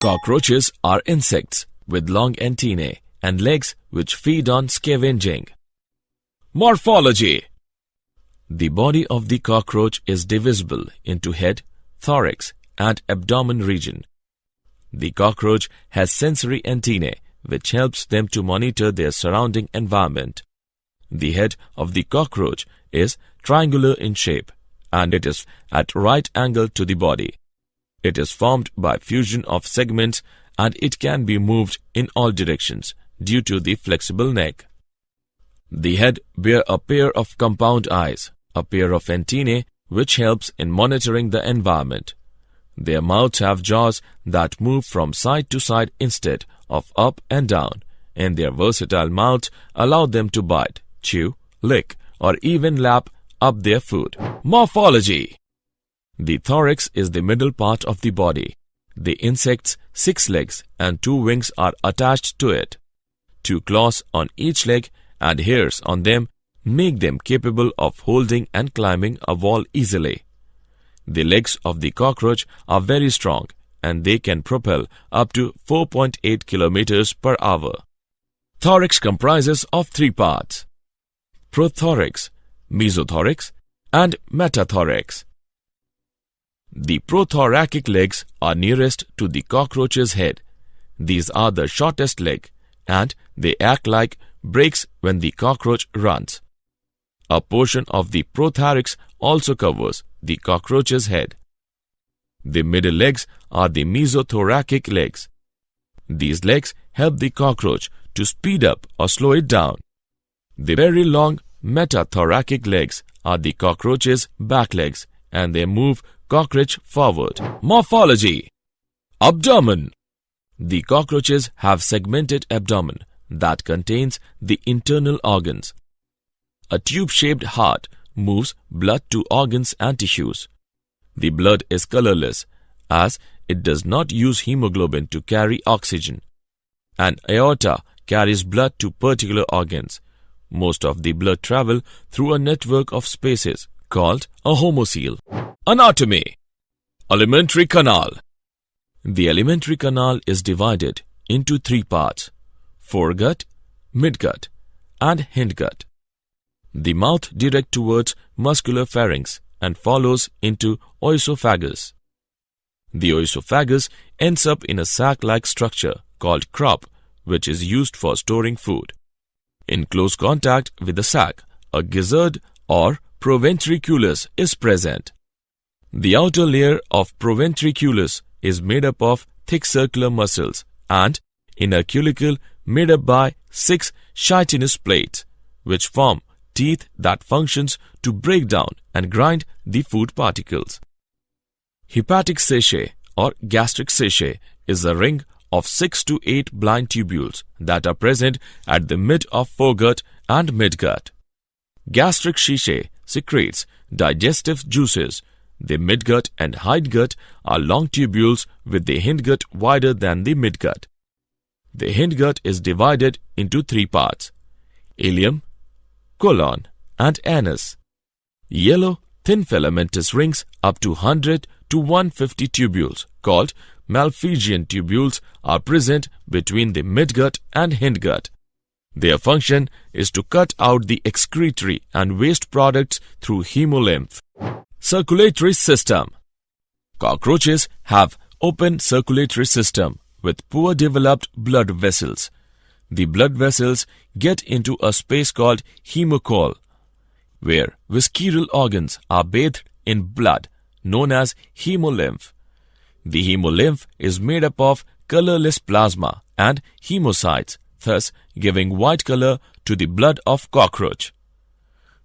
Cockroaches are insects with long antennae and legs which feed on scavenging. Morphology. The body of the cockroach is divisible into head, thorax, and abdomen region. The cockroach has sensory antennae which helps them to monitor their surrounding environment. The head of the cockroach is triangular in shape and it is at right angle to the body. It is formed by fusion of segments and it can be moved in all directions due to the flexible neck. The head bears a pair of compound eyes, a pair of antennae which helps in monitoring the environment. Their mouths have jaws that move from side to side instead of up and down, and their versatile mouths allow them to bite, chew, lick, or even lap up their food. Morphology. The thorax is the middle part of the body. The insect's 6 legs and 2 wings are attached to it. 2 claws on each leg and hairs on them make them capable of holding and climbing a wall easily. The legs of the cockroach are very strong and they can propel up to 4.8 kilometers per hour. Thorax comprises of 3 parts: prothorax, mesothorax, and metathorax. The prothoracic legs are nearest to the cockroach's head. These are the shortest leg and they act like brakes when the cockroach runs. A portion of the prothorax also covers the cockroach's head. The middle legs are the mesothoracic legs. These legs help the cockroach to speed up or slow it down. The very long metathoracic legs are the cockroach's back legs and they move cockroach forward. Morphology. Abdomen. The cockroaches have segmented abdomen that contains the internal organs. A tube-shaped heart moves blood to organs and tissues. The blood is colorless as it does not use hemoglobin to carry oxygen. An aorta carries blood to particular organs. Most of the blood travel through a network of spaces called a homocoel. Anatomy. Alimentary canal. The alimentary canal is divided into 3 parts: foregut, midgut, and hindgut. The mouth directs towards muscular pharynx and follows into oesophagus. The oesophagus ends up in a sac-like structure called crop, which is used for storing food. In close contact with the sac, a gizzard or proventriculus is present. The outer layer of proventriculus is made up of thick circular muscles and inner cuticle made up by 6 chitinous plates, which form teeth that functions to break down and grind the food particles. Hepatic sachet or gastric sachet is a ring of 6 to 8 blind tubules that are present at the mid of foregut and midgut. Gastric sachet secretes digestive juices. The midgut and hindgut are long tubules with the hindgut wider than the midgut. The hindgut is divided into 3 parts: ileum, colon, and anus. Yellow, thin filamentous rings up to 100 to 150 tubules called Malpighian tubules are present between the midgut and hindgut. Their function is to cut out the excretory and waste products through hemolymph. Circulatory system. Cockroaches have open circulatory system with poor developed blood vessels. The blood vessels get into a space called hemocoel, where visceral organs are bathed in blood, known as hemolymph. The hemolymph is made up of colorless plasma and hemocytes, thus giving white color to the blood of cockroach.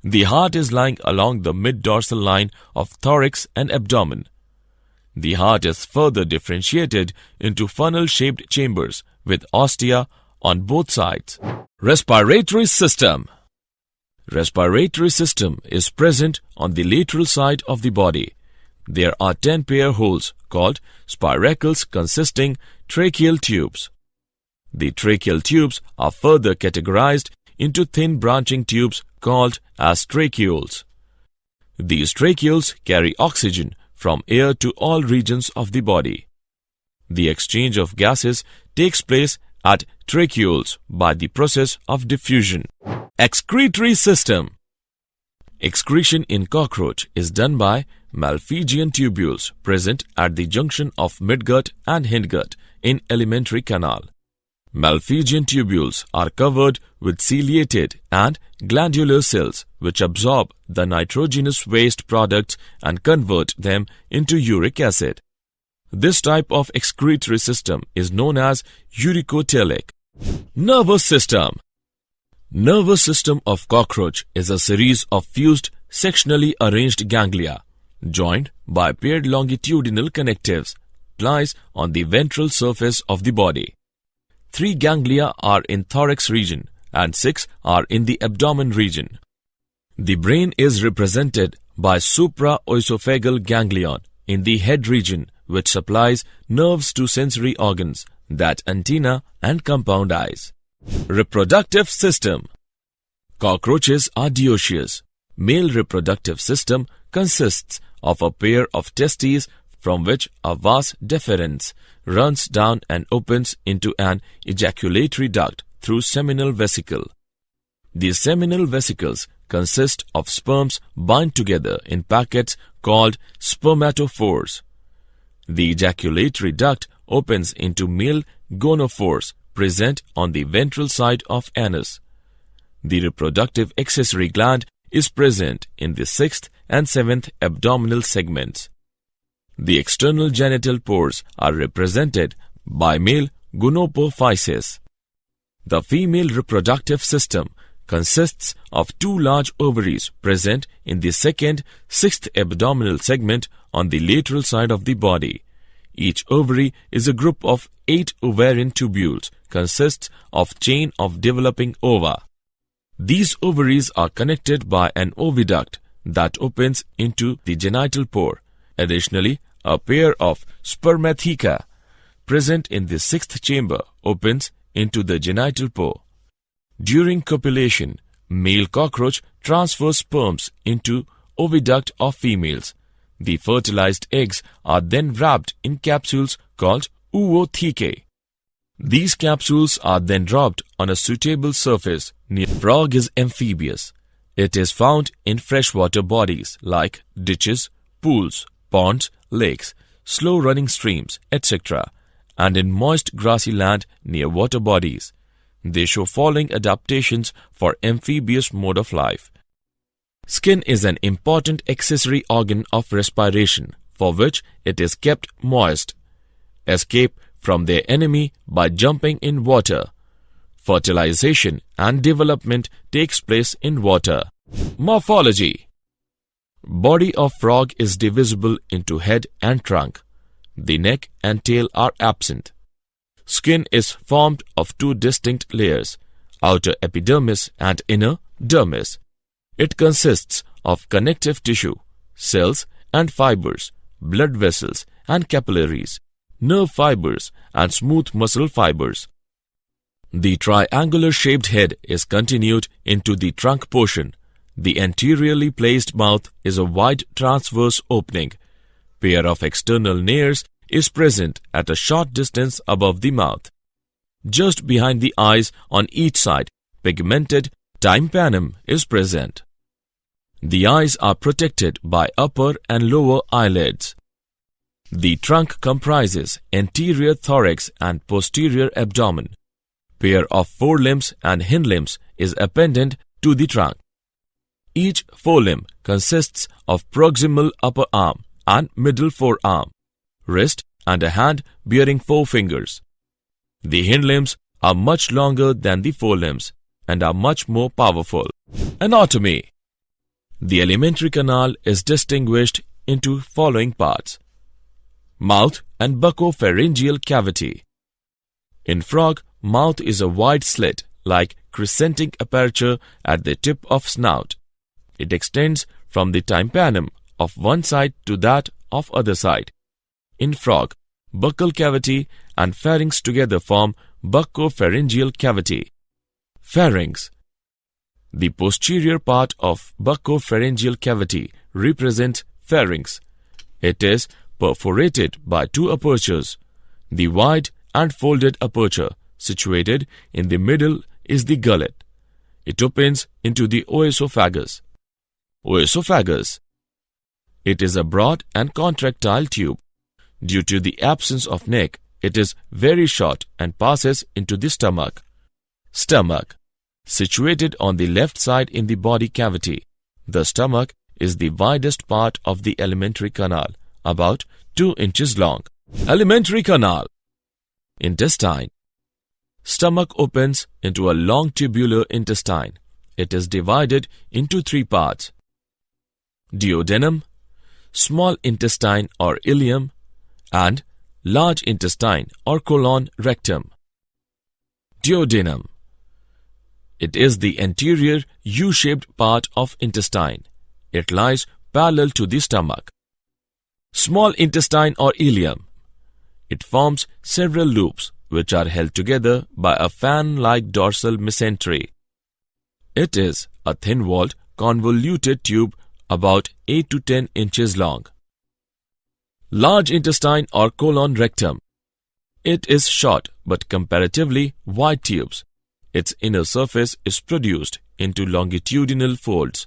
The heart is lying along the mid-dorsal line of thorax and abdomen. The heart is further differentiated into funnel-shaped chambers with ostia on both sides. Respiratory system. Respiratory system is present on the lateral side of the body. There are 10 pair holes called spiracles consisting tracheal tubes. The tracheal tubes are further categorized into thin branching tubes called as tracheoles. These tracheoles carry oxygen from air to all regions of the body. The exchange of gases takes place at tracheoles by the process of diffusion. Excretory system. Excretion in cockroach is done by Malpighian tubules present at the junction of midgut and hindgut in alimentary canal. Malpighian tubules are covered with ciliated and glandular cells which absorb the nitrogenous waste products and convert them into uric acid. This type of excretory system is known as uricotelic. Nervous system. Nervous system of cockroach is a series of fused sectionally arranged ganglia joined by paired longitudinal connectives lies on the ventral surface of the body. 3 ganglia are in thorax region and 6 are in the abdomen region. The brain is represented by supraoesophageal ganglion in the head region which supplies nerves to sensory organs, that antenna and compound eyes. Reproductive system. Cockroaches are dioecious. Male reproductive system consists of a pair of testes from which a vas deferens runs down and opens into an ejaculatory duct through seminal vesicle. These seminal vesicles consist of sperms bound together in packets called spermatophores. The ejaculatory duct opens into male gonophores present on the ventral side of anus. The reproductive accessory gland is present in the 6th and 7th abdominal segments. The external genital pores are represented by male gonopophyses. The female reproductive system consists of 2 large ovaries present in the 2nd, 6th abdominal segment on the lateral side of the body. Each ovary is a group of 8 ovarian tubules, consists of chain of developing ova. These ovaries are connected by an oviduct that opens into the genital pore. Additionally, a pair of spermatheca present in the 6th chamber opens into the genital pore. During copulation, male cockroach transfers sperms into oviduct of females. The fertilized eggs are then wrapped in capsules called oothecae. These capsules are then dropped on a suitable surface. Frog is amphibious. It is found in freshwater bodies like ditches, pools, ponds, lakes, slow-running streams, etc., and in moist grassy land near water bodies. They show following adaptations for amphibious mode of life. Skin is an important accessory organ of respiration, for which it is kept moist. Escape from their enemy by jumping in water. Fertilization and development takes place in water. Morphology. Body of frog is divisible into head and trunk. The neck and tail are absent. Skin is formed of 2 distinct layers, outer epidermis and inner dermis. It consists of connective tissue, cells and fibers, blood vessels and capillaries, nerve fibers and smooth muscle fibers. The triangular-shaped head is continued into the trunk portion. The anteriorly placed mouth is a wide transverse opening. Pair of external nares is present at a short distance above the mouth. Just behind the eyes on each side, pigmented tympanum is present. The eyes are protected by upper and lower eyelids. The trunk comprises anterior thorax and posterior abdomen. Pair of forelimbs and hindlimbs is appended to the trunk. Each forelimb consists of proximal upper arm and middle forearm, wrist and a hand bearing 4 fingers. The hindlimbs are much longer than the forelimbs and are much more powerful. Anatomy. The alimentary canal is distinguished into following parts: mouth and buccopharyngeal cavity. In frog, mouth is a wide slit like crescentic aperture at the tip of snout. It extends from the tympanum of one side to that of other side. In frog, buccal cavity and pharynx together form buccopharyngeal cavity. Pharynx. The posterior part of buccopharyngeal cavity represents pharynx. It is perforated by 2 apertures. The wide and folded aperture situated in the middle is the gullet. It opens into the oesophagus. Oesophagus. It is a broad and contractile tube. Due to the absence of neck, it is very short and passes into the stomach. Stomach. Situated on the left side in the body cavity. The stomach is the widest part of the alimentary canal, about 2 inches long. Alimentary canal. Intestine. Stomach opens into a long tubular intestine. It is divided into 3 parts. Duodenum, small intestine or ileum, and large intestine or colon rectum. Duodenum. It is the anterior U-shaped part of intestine. It lies parallel to the stomach. Small intestine or ileum. It forms several loops which are held together by a fan-like dorsal mesentery. It is a thin-walled, convoluted tube about 8 to 10 inches long. Large intestine or colon rectum. It is short but comparatively wide tubes. Its inner surface is produced into longitudinal folds.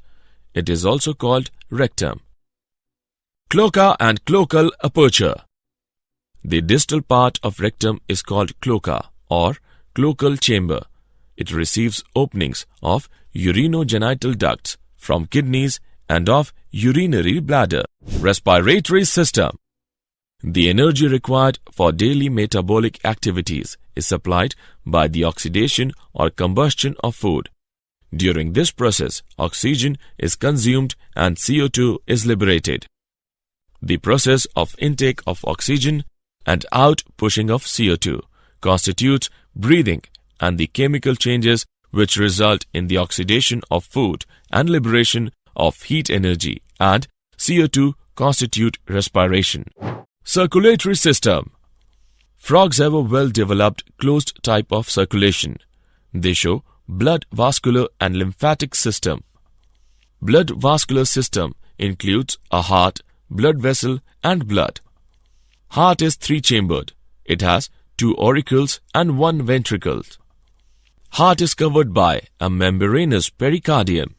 It is also called rectum. Cloaca and cloacal aperture. The distal part of rectum is called cloaca or cloacal chamber. It receives openings of urinogenital ducts from kidneys and of urinary bladder. Respiratory system. The energy required for daily metabolic activities is supplied by the oxidation or combustion of food. During this process, oxygen is consumed and CO2 is liberated. The process of intake of oxygen and out-pushing of CO2 constitutes breathing, and the chemical changes which result in the oxidation of food and liberation of heat energy and CO2 constitute respiration. Circulatory system. Frogs have a well-developed closed type of circulation. They show blood vascular and lymphatic system. Blood vascular system includes a heart, blood vessel and blood. Heart is 3-chambered. It has 2 auricles and 1 ventricle. Heart is covered by a membranous pericardium.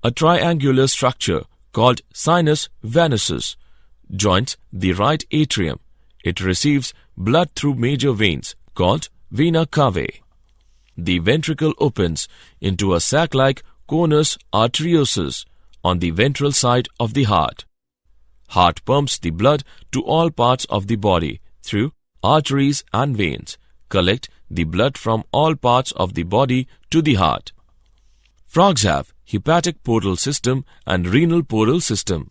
A triangular structure called sinus venosus joins the right atrium. It receives blood through major veins called vena cava. The ventricle opens into a sac-like conus arteriosus on the ventral side of the heart. Heart pumps the blood to all parts of the body through arteries and veins, collect the blood from all parts of the body to the heart. Frogs have hepatic portal system and renal portal system.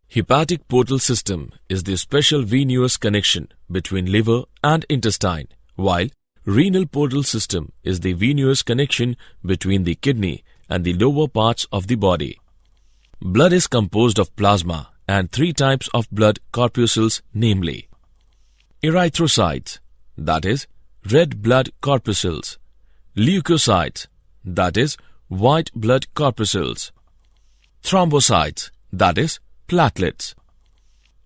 Hepatic portal system is the special venous connection between liver and intestine, while renal portal system is the venous connection between the kidney and the lower parts of the body. Blood is composed of plasma and 3 types of blood corpuscles, namely erythrocytes, that is, red blood corpuscles; leukocytes, that is, white blood corpuscles; thrombocytes, that is, platelets.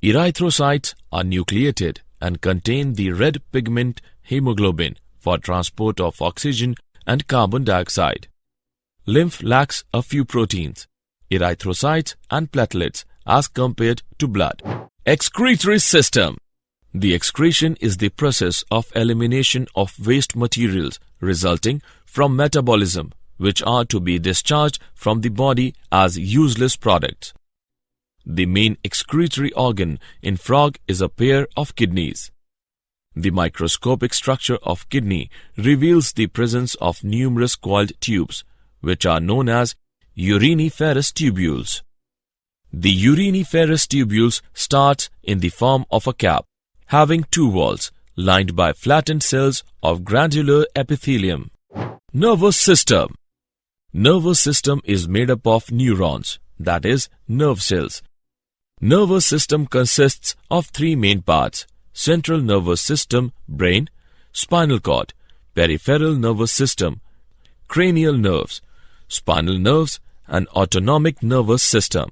Erythrocytes are nucleated and contain the red pigment hemoglobin for transport of oxygen and carbon dioxide. Lymph lacks a few proteins, erythrocytes and platelets, as compared to blood. Excretory system. The excretion is the process of elimination of waste materials resulting from metabolism, which are to be discharged from the body as useless products. The main excretory organ in frog is a pair of kidneys. The microscopic structure of kidney reveals the presence of numerous coiled tubes, which are known as uriniferous tubules. The uriniferous tubules start in the form of a cap, having 2 walls, lined by flattened cells of granular epithelium. Nervous system. Nervous system is made up of neurons, that is, nerve cells. Nervous system consists of 3 main parts: central nervous system, brain; spinal cord; peripheral nervous system, cranial nerves; spinal nerves; and autonomic nervous system.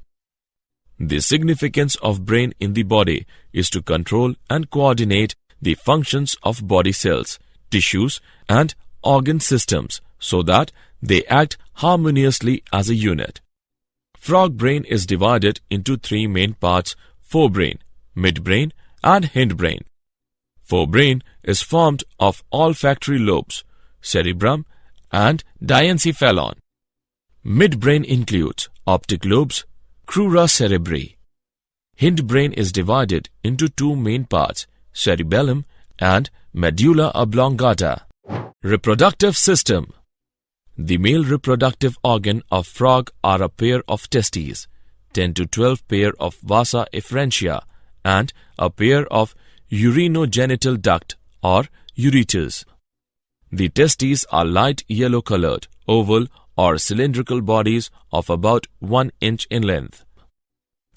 The significance of brain in the body is to control and coordinate the functions of body cells, tissues, and organ systems so that they act harmoniously as a unit. Frog brain is divided into three main parts: forebrain, midbrain, and hindbrain. Forebrain is formed of olfactory lobes, cerebrum, and diencephalon. Midbrain includes optic lobes, crura cerebri. Hindbrain is divided into two main parts: cerebellum and medulla oblongata. Reproductive system. The male reproductive organ of frog are a pair of testes, 10 to 12 pair of vasa efferentia, and a pair of urinogenital duct or ureters. The testes are light yellow colored, oval or cylindrical bodies of about 1 inch in length.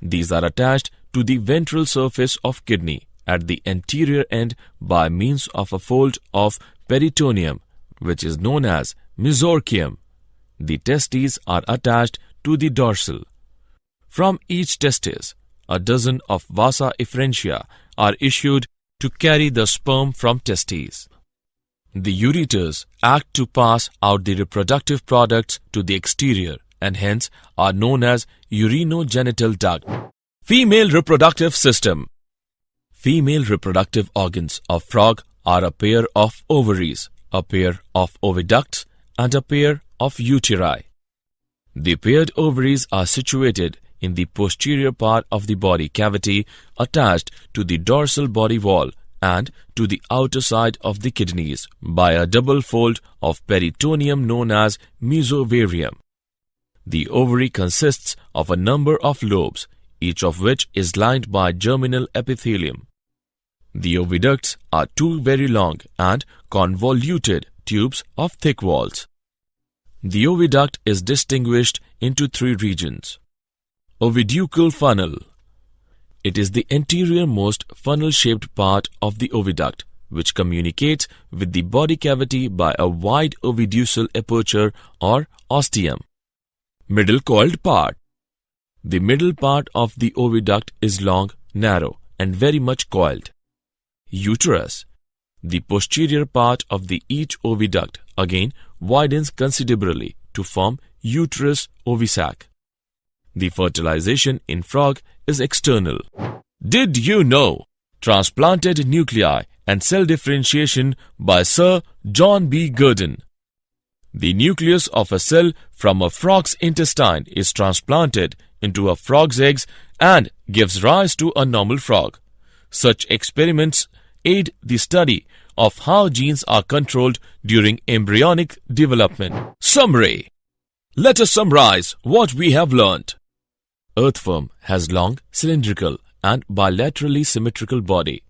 These are attached to the ventral surface of kidney at the anterior end by means of a fold of peritoneum, which is known as mesorchium. The testes are attached to the dorsal. From each testis, a dozen of vasa efferentia are issued to carry the sperm from testes. The ureters act to pass out the reproductive products to the exterior and hence are known as urinogenital duct. Female reproductive system. Female reproductive organs of frog are a pair of ovaries, a pair of oviducts, and a pair of uteri. The paired ovaries are situated in the posterior part of the body cavity attached to the dorsal body wall and to the outer side of the kidneys by a double fold of peritoneum known as mesovarium. The ovary consists of a number of lobes, each of which is lined by germinal epithelium. The oviducts are two very long and convoluted tubes of thick walls. The oviduct is distinguished into three regions. Oviducal funnel. It is the anterior-most funnel-shaped part of the oviduct, which communicates with the body cavity by a wide oviducal aperture or ostium. Middle coiled part. The middle part of the oviduct is long, narrow, and very much coiled. Uterus. The posterior part of the each oviduct again widens considerably to form uterus ovisac. The fertilization in frog is external. Did you know? Transplanted nuclei and cell differentiation by Sir John B. Gurdon. The nucleus of a cell from a frog's intestine is transplanted into a frog's eggs and gives rise to a normal frog. Such experiments aid the study of how genes are controlled during embryonic development. Summary. Let us summarize what we have learnt. Earthworm has long, cylindrical and bilaterally symmetrical body.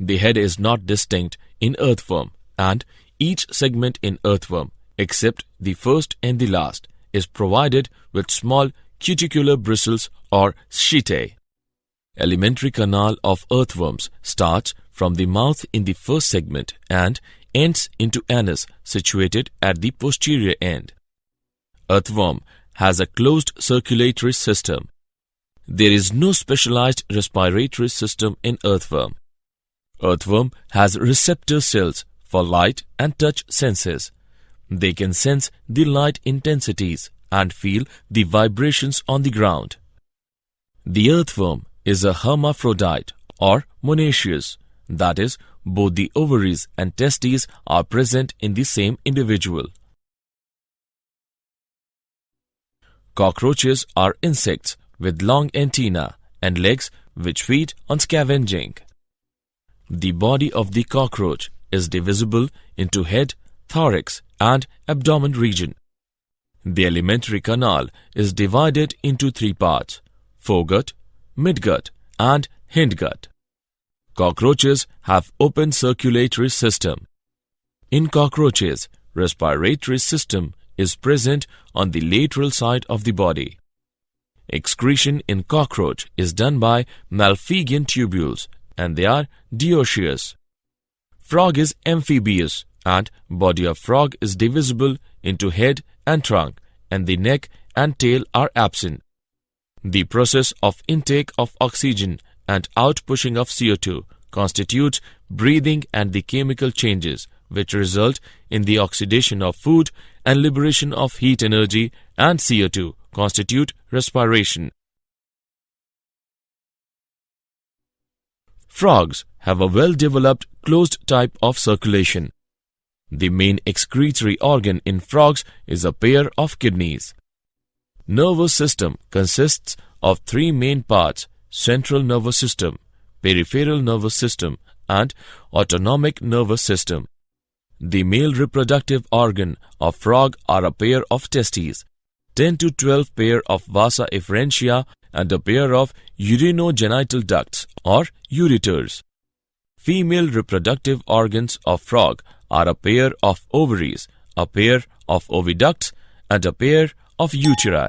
The head is not distinct in earthworm and each segment in earthworm, except the first and the last, is provided with small cuticular bristles or setae. Alimentary canal of earthworms starts from the mouth in the first segment and ends into anus situated at the posterior end. Earthworm has a closed circulatory system. There is no specialized respiratory system in earthworm. Earthworm has receptor cells for light and touch senses. They can sense the light intensities and feel the vibrations on the ground. The earthworm is a hermaphrodite or monoecious, that is, both the ovaries and testes are present in the same individual. Cockroaches are insects with long antennae and legs which feed on scavenging. The body of the cockroach is divisible into head, thorax, and abdomen region. The alimentary canal is divided into three parts: foregut, midgut, and hindgut. Cockroaches have open circulatory system. In cockroaches, respiratory system is present on the lateral side of the body. Excretion in cockroach is done by Malpighian tubules and they are dioecious. Frog is amphibious and body of frog is divisible into head and trunk and the neck and tail are absent. The process of intake of oxygen and outpushing of CO2 constitutes breathing, and the chemical changes which result in the oxidation of food and liberation of heat energy and CO2 constitute respiration. Frogs have a well-developed closed type of circulation. The main excretory organ in frogs is a pair of kidneys. Nervous system consists of three main parts: central nervous system, peripheral nervous system, and autonomic nervous system. The male reproductive organ of frog are a pair of testes, 10 to 12 pair of vasa efferentia, and a pair of urinogenital ducts or ureters. Female reproductive organs of frog are a pair of ovaries, a pair of oviducts, and a pair of uteri.